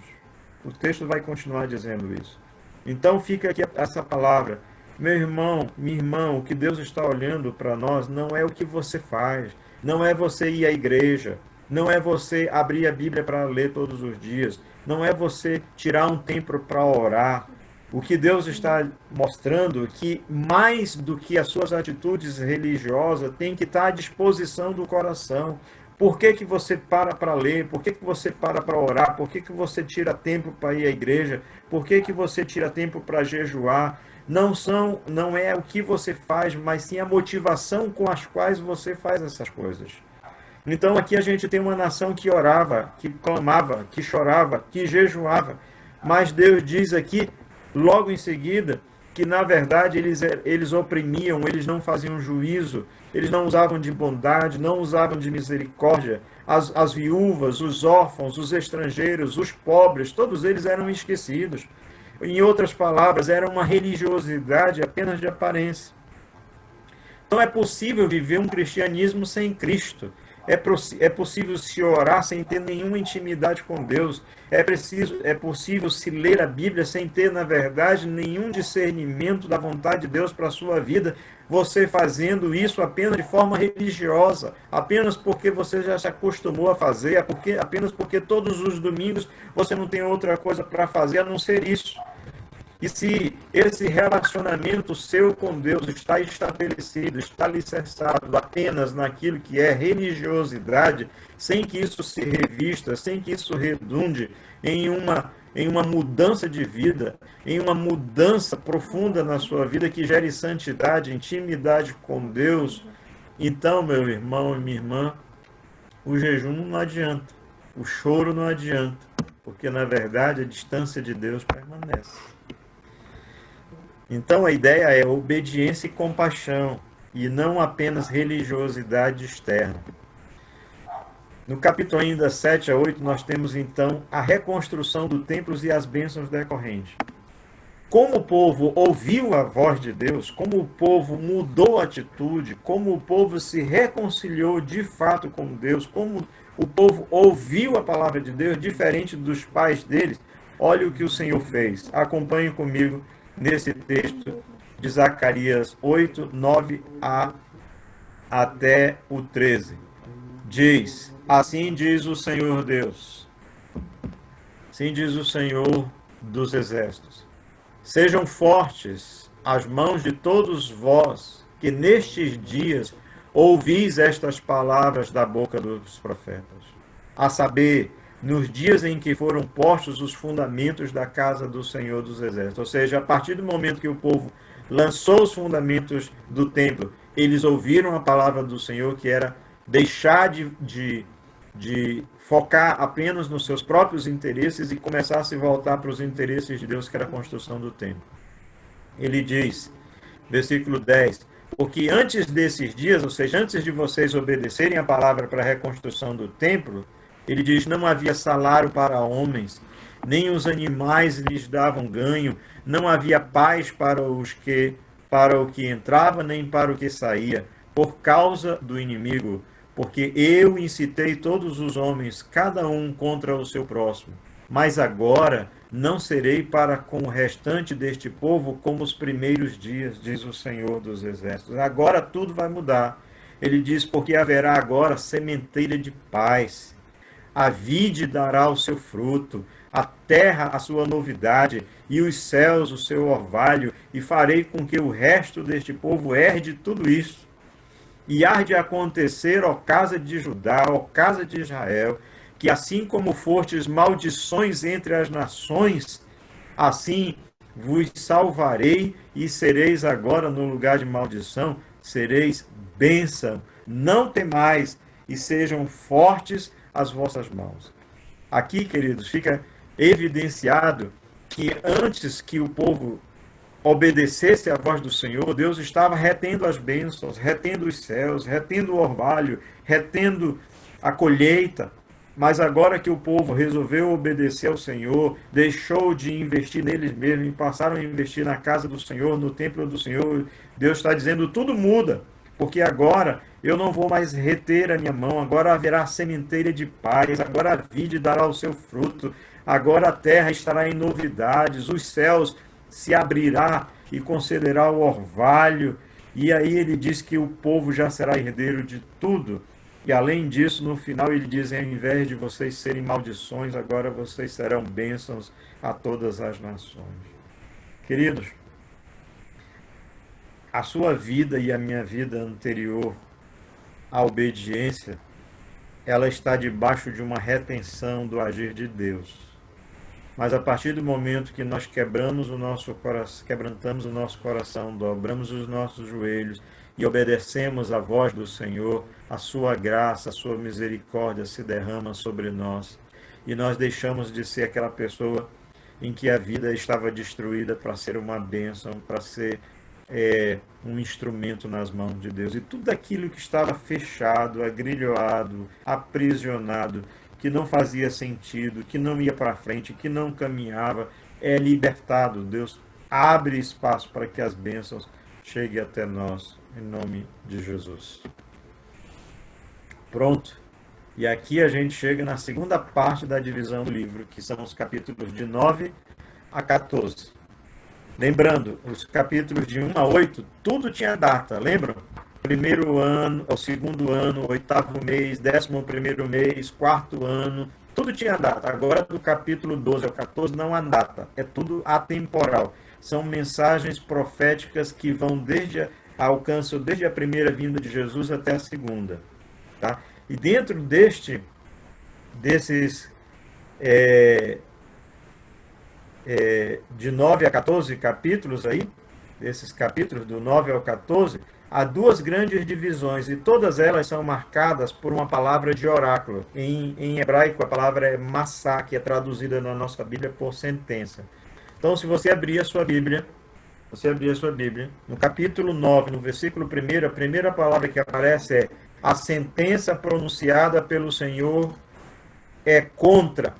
O texto vai continuar dizendo isso. Então fica aqui essa palavra. Meu irmão, minha irmã, o que Deus está olhando para nós não é o que você faz, não é você ir à igreja, não é você abrir a Bíblia para ler todos os dias, não é você tirar um tempo para orar. O que Deus está mostrando é que mais do que as suas atitudes religiosas tem que estar à disposição do coração. Por que que você para ler? Por que que você para orar? Por que que você tira tempo para ir à igreja? Por que que você tira tempo para jejuar? Não é o que você faz, mas sim a motivação com as quais você faz essas coisas. Então aqui a gente tem uma nação que orava, que clamava, que chorava, que jejuava. Mas Deus diz aqui, logo em seguida, que na verdade eles oprimiam, eles não faziam juízo, eles não usavam de bondade, não usavam de misericórdia. As viúvas, os órfãos, os estrangeiros, os pobres, todos eles eram esquecidos. Em outras palavras, era uma religiosidade apenas de aparência. Então é possível viver um cristianismo sem Cristo. É possível se orar sem ter nenhuma intimidade com Deus. É possível se ler a Bíblia sem ter, na verdade, nenhum discernimento da vontade de Deus para a sua vida. Você fazendo isso apenas de forma religiosa, apenas porque você já se acostumou a fazer, apenas porque todos os domingos você não tem outra coisa para fazer a não ser isso. E se esse relacionamento seu com Deus está estabelecido, está alicerçado apenas naquilo que é religiosidade, sem que isso se revista, sem que isso redunde em uma mudança de vida, em uma mudança profunda na sua vida que gere santidade, intimidade com Deus, então, meu irmão e minha irmã, o jejum não adianta, o choro não adianta, porque na verdade a distância de Deus permanece. Então a ideia é obediência e compaixão, e não apenas religiosidade externa. No capítulo ainda 7 a 8, nós temos então a reconstrução do templo e as bênçãos decorrentes. Como o povo ouviu a voz de Deus, como o povo mudou a atitude, como o povo se reconciliou de fato com Deus, como o povo ouviu a palavra de Deus, diferente dos pais deles, olha o que o Senhor fez. Acompanhe comigo nesse texto de Zacarias 8, 9 até o 13. Diz, assim diz o Senhor Deus, assim diz o Senhor dos exércitos, sejam fortes as mãos de todos vós, que nestes dias ouvis estas palavras da boca dos profetas, a saber, nos dias em que foram postos os fundamentos da casa do Senhor dos Exércitos. Ou seja, a partir do momento que o povo lançou os fundamentos do templo, eles ouviram a palavra do Senhor, que era deixar de focar apenas nos seus próprios interesses e começar a se voltar para os interesses de Deus, que era a construção do templo. Ele diz, versículo 10, porque antes desses dias, ou seja, antes de vocês obedecerem a palavra para a reconstrução do templo, ele diz, não havia salário para homens, nem os animais lhes davam ganho, não havia paz para o que entrava, nem para o que saía, por causa do inimigo, porque eu incitei todos os homens, cada um contra o seu próximo. Mas agora não serei para com o restante deste povo como os primeiros dias, diz o Senhor dos Exércitos. Agora tudo vai mudar. Ele diz, porque haverá agora sementeira de paz. A vide dará o seu fruto, a terra a sua novidade, e os céus o seu orvalho, e farei com que o resto deste povo herde tudo isso. E há de acontecer, ó casa de Judá, ó casa de Israel, que assim como fostes maldições entre as nações, assim vos salvarei, e sereis agora no lugar de maldição, sereis bênção. Não temais, e sejam fortes as vossas mãos. Aqui, queridos, fica evidenciado que antes que o povo obedecesse à voz do Senhor, Deus estava retendo as bênçãos, retendo os céus, retendo o orvalho, retendo a colheita. Mas agora que o povo resolveu obedecer ao Senhor, deixou de investir neles mesmos e passaram a investir na casa do Senhor, no templo do Senhor, Deus está dizendo: tudo muda, porque agora eu não vou mais reter a minha mão, agora haverá sementeira de paz, agora a vide dará o seu fruto, agora a terra estará em novidades, os céus se abrirá e concederá o orvalho. E aí ele diz que o povo já será herdeiro de tudo. E além disso, no final ele diz: ao invés de vocês serem maldições, agora vocês serão bênçãos a todas as nações. Queridos, a sua vida e a minha vida anterior à obediência, ela está debaixo de uma retenção do agir de Deus. Mas a partir do momento que nós quebrantamos o nosso coração, dobramos os nossos joelhos e obedecemos à voz do Senhor, a sua graça, a sua misericórdia se derrama sobre nós. E nós deixamos de ser aquela pessoa em que a vida estava destruída para ser uma bênção, para ser um instrumento nas mãos de Deus. E tudo aquilo que estava fechado, agrilhoado, aprisionado, que não fazia sentido, que não ia para frente, que não caminhava, é libertado. Deus abre espaço para que as bênçãos cheguem até nós, em nome de Jesus. Pronto. E aqui a gente chega na segunda parte da divisão do livro, que são os capítulos de 9 a 14. Lembrando, os capítulos de 1 a 8, tudo tinha data, lembram? Primeiro ano, o segundo ano, oitavo mês, 11º mês, quarto ano, tudo tinha data. Agora, do capítulo 12 ao 14, não há data, é tudo atemporal. São mensagens proféticas que vão alcançam desde a primeira vinda de Jesus até a segunda. Tá? E dentro desses de 9 a 14 capítulos aí, desses capítulos do 9 ao 14, há duas grandes divisões, e todas elas são marcadas por uma palavra de oráculo. Em hebraico, a palavra é massá, que é traduzida na nossa Bíblia por sentença. Então, se você abrir a sua Bíblia, no capítulo 9, no versículo 1, a primeira palavra que aparece é: a sentença pronunciada pelo Senhor é contra.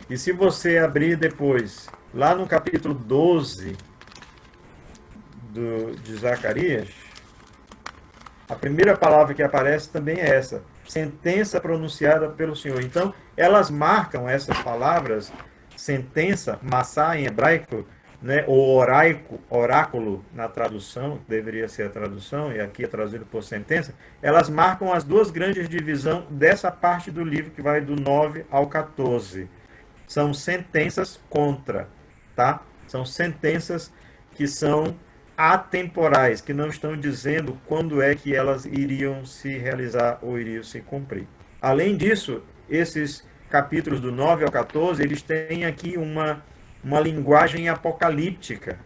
E se você abrir depois, lá no capítulo 12 de Zacarias, a primeira palavra que aparece também é essa: sentença pronunciada pelo Senhor. Então, elas marcam essas palavras, sentença, massá em hebraico, né, ou oráculo na tradução, deveria ser a tradução, e aqui é traduzido por sentença. Elas marcam as duas grandes divisões dessa parte do livro que vai do 9 ao 14. São sentenças contra, tá? São sentenças que são atemporais, que não estão dizendo quando é que elas iriam se realizar ou iriam se cumprir. Além disso, esses capítulos do 9 ao 14, eles têm aqui uma linguagem apocalíptica,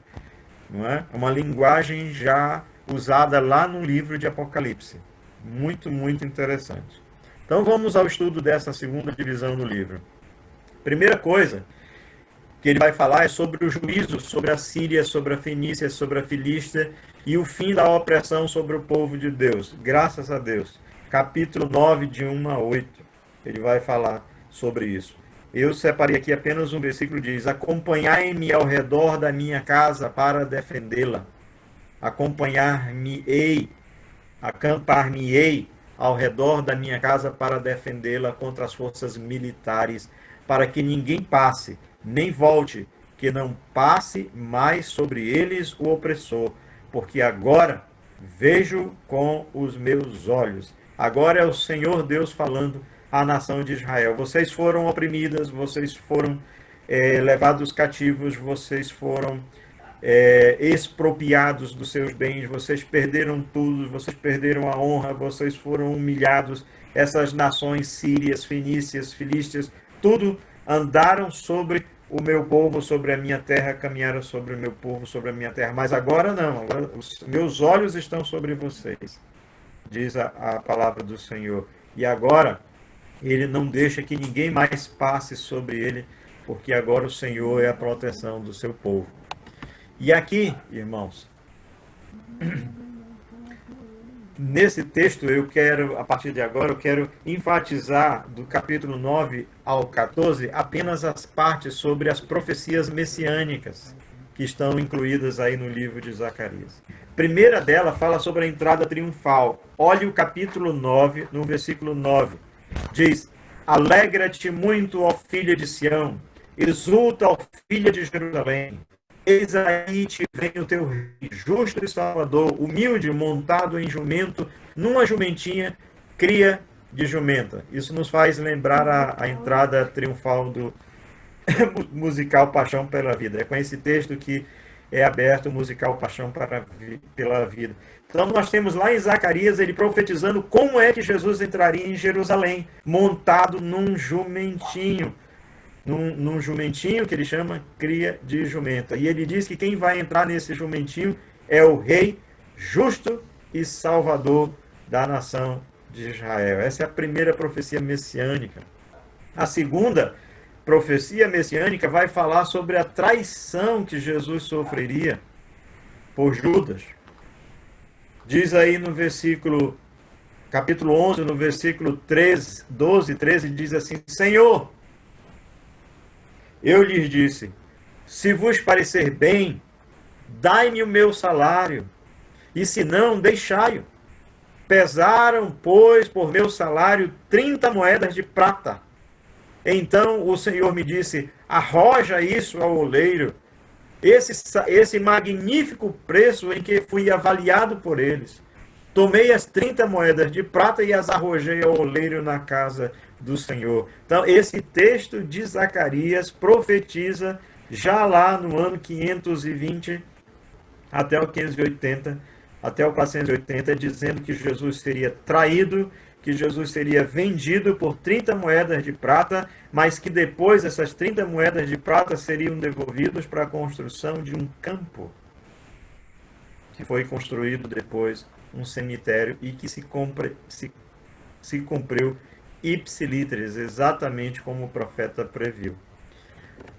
não é? Uma linguagem já usada lá no livro de Apocalipse. Muito, muito interessante. Então vamos ao estudo dessa segunda divisão do livro. Primeira coisa que ele vai falar é sobre o juízo sobre a Síria, sobre a Fenícia, sobre a Filístia e o fim da opressão sobre o povo de Deus. Graças a Deus. Capítulo 9, de 1 a 8. Ele vai falar sobre isso. Eu separei aqui apenas um versículo que diz: acompanhai-me ao redor da minha casa para defendê-la. Acampar-me-ei ao redor da minha casa para defendê-la contra as forças militares, para que ninguém passe, nem volte, que não passe mais sobre eles o opressor, porque agora vejo com os meus olhos. Agora é o Senhor Deus falando à nação de Israel: vocês foram oprimidas, vocês foram levados cativos, vocês foram expropriados dos seus bens, vocês perderam tudo, vocês perderam a honra, vocês foram humilhados. Essas nações sírias, fenícias, filístias, tudo andaram sobre o meu povo, sobre a minha terra, caminharam sobre o meu povo, sobre a minha terra. Mas agora não, agora os meus olhos estão sobre vocês, diz a palavra do Senhor. E agora Ele não deixa que ninguém mais passe sobre ele, porque agora o Senhor é a proteção do seu povo. E aqui, irmãos, nesse texto eu quero, a partir de agora, eu quero enfatizar do capítulo 9 ao 14 apenas as partes sobre as profecias messiânicas que estão incluídas aí no livro de Zacarias. A primeira dela fala sobre a entrada triunfal. Olhe o capítulo 9, no versículo 9. Diz: Alegra-te muito, ó filha de Sião, exulta, ó filha de Jerusalém. Eis aí te vem o teu rei, justo e salvador, humilde, montado em jumento, numa jumentinha, cria de jumenta. Isso nos faz lembrar a entrada triunfal do musical Paixão pela Vida. É com esse texto que é aberto o musical Paixão pela Vida. Então nós temos lá em Zacarias ele profetizando como é que Jesus entraria em Jerusalém, montado num jumentinho. Num jumentinho que ele chama cria de jumenta. E ele diz que quem vai entrar nesse jumentinho é o rei justo e salvador da nação de Israel. Essa é a primeira profecia messiânica. A segunda profecia messiânica vai falar sobre a traição que Jesus sofreria por Judas. Diz aí no versículo, capítulo 11, no versículo 13, 12, 13, diz assim: Senhor, eu lhes disse, se vos parecer bem, dai-me o meu salário, e se não, deixai-o. Pesaram, pois, por meu salário 30 moedas de prata. Então o Senhor me disse, arroja isso ao oleiro, esse magnífico preço em que fui avaliado por eles. Tomei as 30 moedas de prata e as arrojei ao oleiro na casa do Senhor. Então, esse texto de Zacarias profetiza já lá no ano 520 até o 580, até o 480, dizendo que Jesus seria traído, que Jesus seria vendido por 30 moedas de prata, mas que depois essas 30 moedas de prata seriam devolvidas para a construção de um campo, que foi construído depois um cemitério e que se cumpriu ipsiliteris, exatamente como o profeta previu.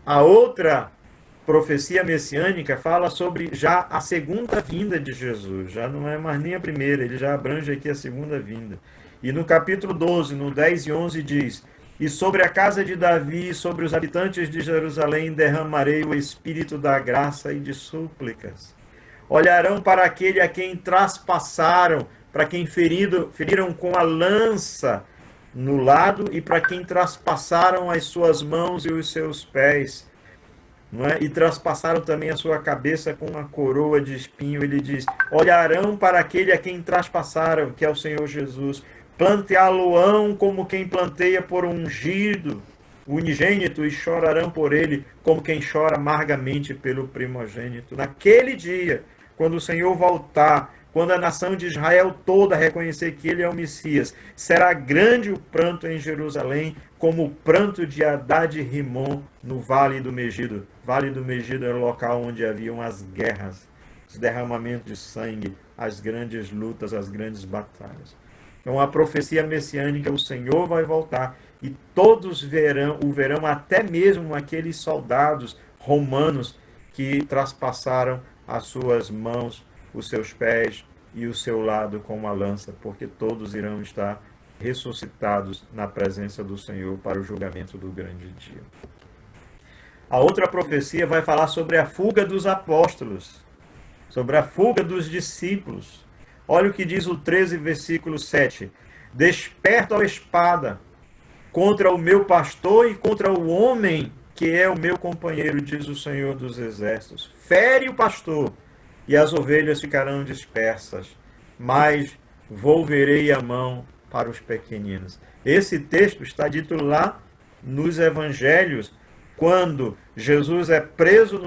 A outra profecia messiânica fala sobre já a segunda vinda de Jesus, já não é mais nem a primeira, ele já abrange aqui a segunda vinda. E no capítulo 12, no 10 e 11 diz: E sobre a casa de Davi e sobre os habitantes de Jerusalém derramarei o espírito da graça e de súplicas. Olharão para aquele a quem traspassaram, para quem feriram com a lança no lado e para quem traspassaram as suas mãos e os seus pés. Não é? E traspassaram também a sua cabeça com uma coroa de espinho. Ele diz, olharão para aquele a quem traspassaram, que é o Senhor Jesus. Planteá-lo-ão como quem planteia por um ungido, o unigênito, e chorarão por ele, como quem chora amargamente pelo primogênito. Naquele dia, quando o Senhor voltar, quando a nação de Israel toda reconhecer que ele é o Messias, será grande o pranto em Jerusalém, como o pranto de Haddad e Rimon no Vale do Megido. Vale do Megido era o local onde haviam as guerras, os derramamentos de sangue, as grandes lutas, as grandes batalhas. Então, a profecia messiânica, o Senhor vai voltar e todos o verão, até mesmo aqueles soldados romanos que traspassaram as suas mãos, os seus pés e o seu lado com uma lança, porque todos irão estar ressuscitados na presença do Senhor para o julgamento do grande dia. A outra profecia vai falar sobre a fuga dos apóstolos, sobre a fuga dos discípulos. Olha o que diz o 13, versículo 7. Desperto a espada contra o meu pastor e contra o homem que é o meu companheiro, diz o Senhor dos Exércitos. Fere o pastor e as ovelhas ficarão dispersas, mas volverei a mão para os pequeninos. Esse texto está dito lá nos evangelhos, quando Jesus é preso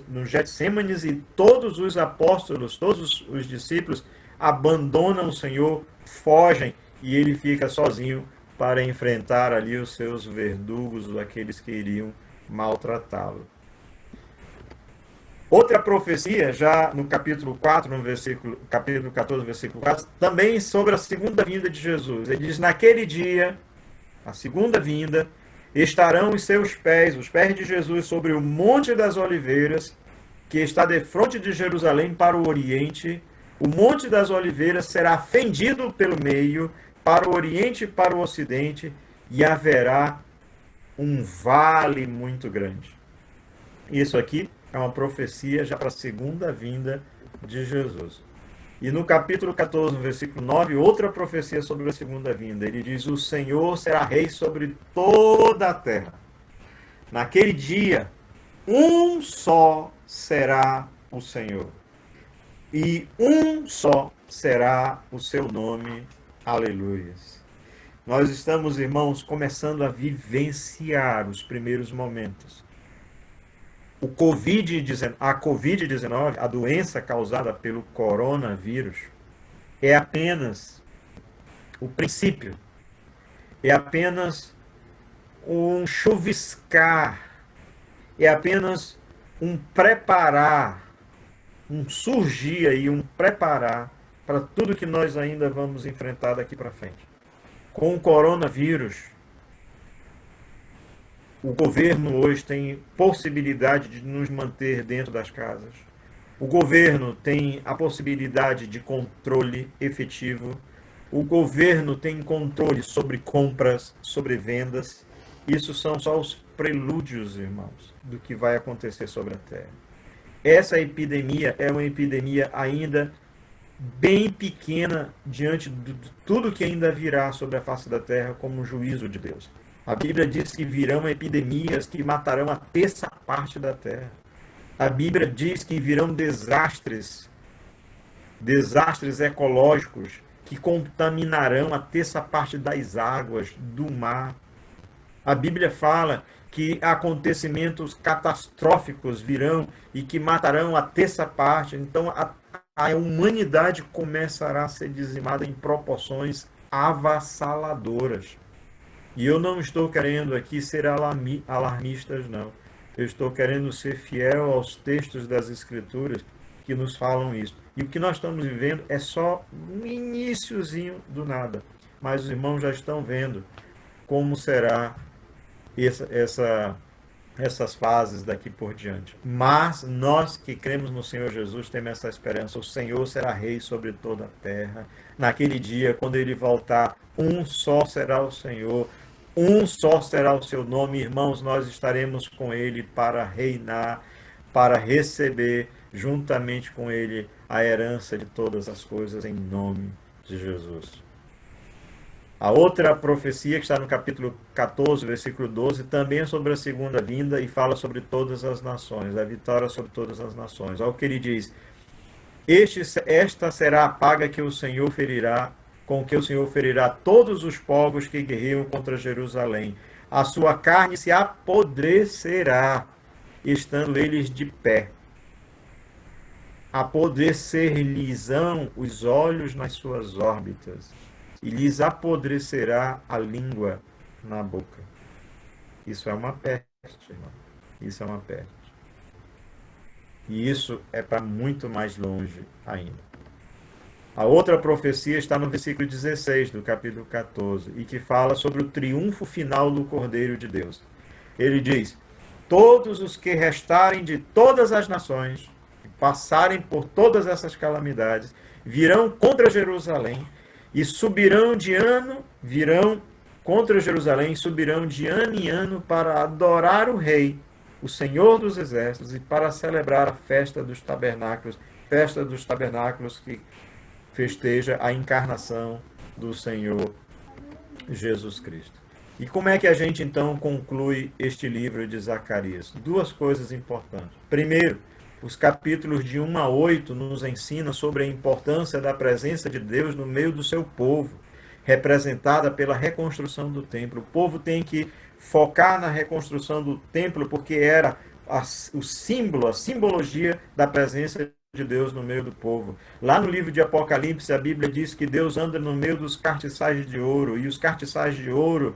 no Getsêmanes e todos os apóstolos, todos os discípulos abandonam o Senhor, fogem e ele fica sozinho para enfrentar ali os seus verdugos, aqueles que iriam maltratá-lo. Outra profecia, já no capítulo 4, capítulo 14, versículo 4, também sobre a segunda vinda de Jesus. Ele diz, naquele dia a segunda vinda, estarão os pés de Jesus, sobre o Monte das Oliveiras, que está defronte de Jerusalém para o Oriente. O Monte das Oliveiras será fendido pelo meio, para o Oriente e para o Ocidente, e haverá um vale muito grande. Isso aqui é uma profecia já para a segunda vinda de Jesus. E no capítulo 14, no versículo 9, outra profecia sobre a segunda vinda. Ele diz: o Senhor será rei sobre toda a terra. Naquele dia, um só será o Senhor, e um só será o seu nome. Aleluias. Nós estamos, irmãos, começando a vivenciar os primeiros momentos. A Covid-19, a doença causada pelo coronavírus, é apenas o princípio, é apenas um chuviscar, é apenas um preparar, um surgir aí, um preparar para tudo que nós ainda vamos enfrentar daqui para frente. Com o coronavírus, o governo hoje tem possibilidade de nos manter dentro das casas. O governo tem a possibilidade de controle efetivo. O governo tem controle sobre compras, sobre vendas. Isso são só os prelúdios, irmãos, do que vai acontecer sobre a Terra. Essa epidemia é uma epidemia ainda bem pequena diante de tudo que ainda virá sobre a face da Terra como juízo de Deus. A Bíblia diz que virão epidemias que matarão a terça parte da terra. A Bíblia diz que virão desastres ecológicos que contaminarão a terça parte das águas, do mar. A Bíblia fala que acontecimentos catastróficos virão e que matarão a terça parte. Então a humanidade começará a ser dizimada em proporções avassaladoras. E eu não estou querendo aqui ser alarmistas, não. Eu estou querendo ser fiel aos textos das Escrituras que nos falam isso. E o que nós estamos vivendo é só um iniciozinho do nada. Mas os irmãos já estão vendo como será essas fases daqui por diante. Mas nós que cremos no Senhor Jesus temos essa esperança. O Senhor será rei sobre toda a terra. Naquele dia, quando ele voltar, um só será o Senhor. Um só será o seu nome, irmãos, nós estaremos com ele para reinar, para receber juntamente com ele a herança de todas as coisas em nome de Jesus. A outra profecia que está no capítulo 14, versículo 12, também é sobre a segunda vinda e fala sobre todas as nações, a vitória sobre todas as nações. Olha o que ele diz: esta será a paga que o Senhor ferirá, com que o Senhor ferirá todos os povos que guerreiam contra Jerusalém. A sua carne se apodrecerá, estando eles de pé. Apodrecer-lhes-ão os olhos nas suas órbitas, e lhes apodrecerá a língua na boca. Isso é uma peste, irmão. Isso é uma peste. E isso é para muito mais longe ainda. A outra profecia está no versículo 16 do capítulo 14, e que fala sobre o triunfo final do Cordeiro de Deus. Ele diz: todos os que restarem de todas as nações, que passarem por todas essas calamidades, virão contra Jerusalém e virão contra Jerusalém, subirão de ano em ano para adorar o Rei, o Senhor dos Exércitos, e para celebrar a festa dos tabernáculos que festeja a encarnação do Senhor Jesus Cristo. E como é que a gente então conclui este livro de Zacarias? Duas coisas importantes. Primeiro, os capítulos de 1 a 8 nos ensinam sobre a importância da presença de Deus no meio do seu povo, representada pela reconstrução do templo. O povo tem que focar na reconstrução do templo porque era o símbolo, a simbologia da presença de Deus no meio do povo. Lá no livro de Apocalipse, a Bíblia diz que Deus anda no meio dos cartiçais de ouro, e os cartiçais de ouro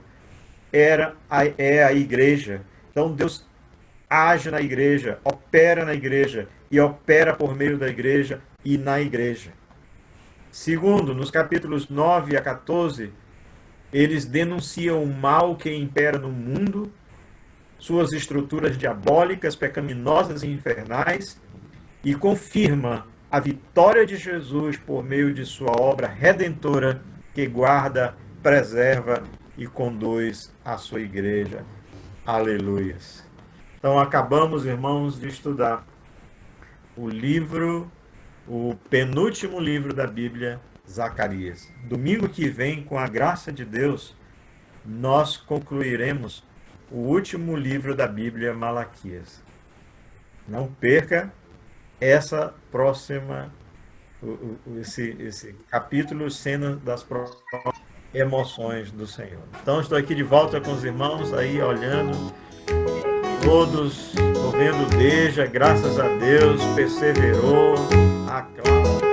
é a igreja. Então Deus age na igreja, opera na igreja, e opera por meio da igreja e na igreja. Segundo, nos capítulos 9 a 14, Eles denunciam o mal que impera no mundo, suas estruturas diabólicas, pecaminosas e infernais, e confirma a vitória de Jesus por meio de sua obra redentora que guarda, preserva e conduz a sua igreja. Aleluias. Então acabamos, irmãos, de estudar o penúltimo livro da Bíblia, Zacarias. Domingo que vem, com a graça de Deus, nós concluiremos o último livro da Bíblia, Malaquias. Não perca essa próxima, esse capítulo, cena das próximas emoções do Senhor. Então estou aqui de volta com os irmãos aí olhando, todos, estou vendo Deja, graças a Deus, perseverou, a Cláudia.